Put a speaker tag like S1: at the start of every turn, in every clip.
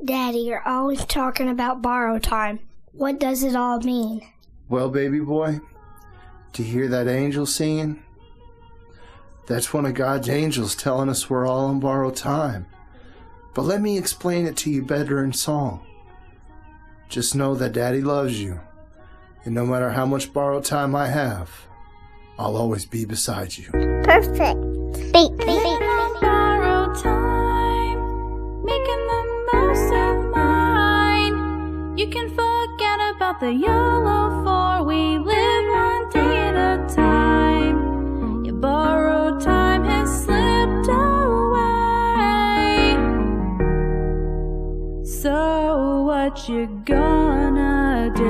S1: Daddy, you're always talking about borrow time. What does it all mean?
S2: Well, baby boy, do you hear that angel singing? That's one of God's angels telling us we're all on borrowed time. But let me explain it to you better in song. Just know that Daddy loves you, and no matter how much borrowed time I have, I'll always be beside you.
S3: Perfect. Beat.
S4: Borrowed time, making the most of mine. You can forget about the YOLO, for we live one day at a time. Your borrowed time has slipped away. So what you gonna do?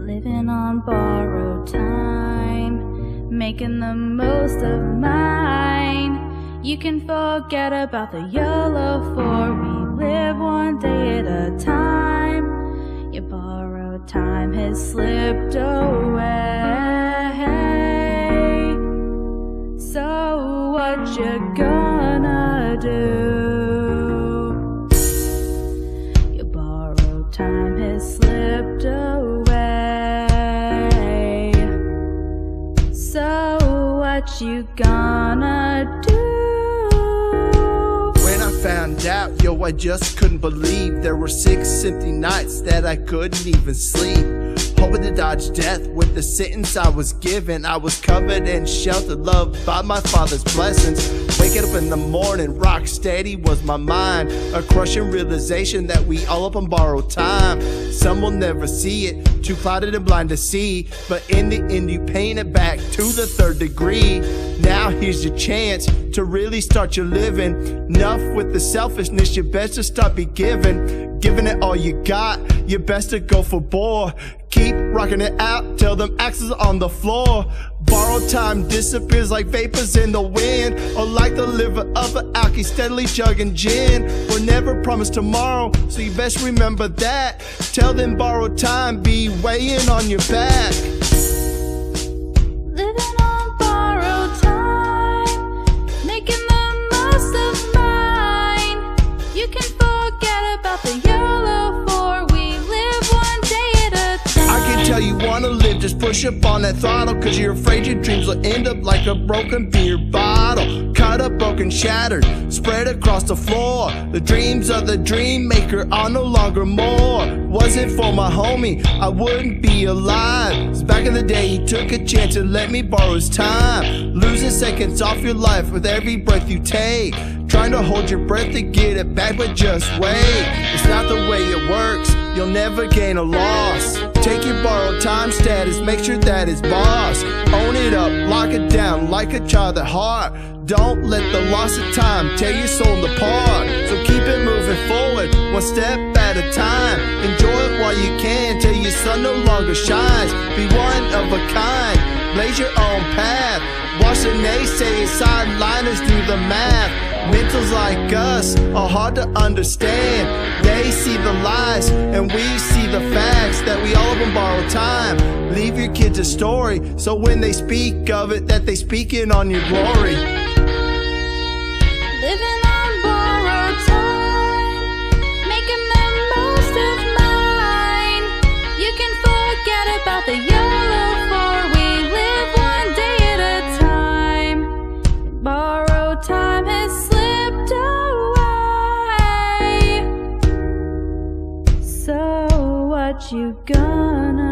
S4: Living on borrowed time, making the most of mine. You can forget about the YOLO, for we live one day at a time. Your borrowed time has slipped away. So what you gonna do? Your borrowed time has slipped away. So what you gonna do?
S2: When I found out, yo, I just couldn't believe there were 6 empty nights that I couldn't even sleep, hoping to dodge death with the sentence I was given. I was covered and sheltered, loved by my Father's blessings. Waking up in the morning, rock steady was my mind, a crushing realization that we all up on borrowed time. Some will never see it, too clouded and blind to see, but in the end you paint it back to the 3rd degree. Now here's your chance to really start your living. Enough with the selfishness, you best to start be giving it all you got, you best to go for more. Keep rocking it out till them axes are on the floor. Borrowed time disappears like vapors in the wind, or like the liver of an alky steadily chugging gin. We're never promised tomorrow, so you best remember that. Tell them borrowed time be weighing on your back.
S4: Living on borrowed time, making the most of mine. You can forget about the YOLO, for we live one day at a time.
S2: I can tell you wanna live, just push up on that throttle, cause you're afraid your dreams will end up like a broken beer bottle. Cut up, broken, shattered, spread across the floor. The dreams of the dream maker are no longer more. Wasn't for my homie, I wouldn't be alive. 'Cause back in the day he took a chance and let me borrow his time. Losing seconds off your life with every breath you take, trying to hold your breath to get it back, but just wait. It's not the way it works, you'll never gain a loss. Take your borrowed time status, make sure that it's boss. Own it up, lock it down like a child at heart. Don't let the loss of time tear your soul apart. So keep it moving forward, one step at a time. Enjoy it while you can till your sun no longer shines. Be one of a kind, blaze your own path. Watch the naysayers, sideliners do the math. Mentals like us are hard to understand. They see the lies and we see the facts, that we all have borrowed time. Leave your kids a story, so when they speak of it, that they speaking on your glory.
S4: Living on borrowed time, making the most of mine. You can forget about the YOLO, for we live one day at a time. Borrowed time has slipped away. So what you gonna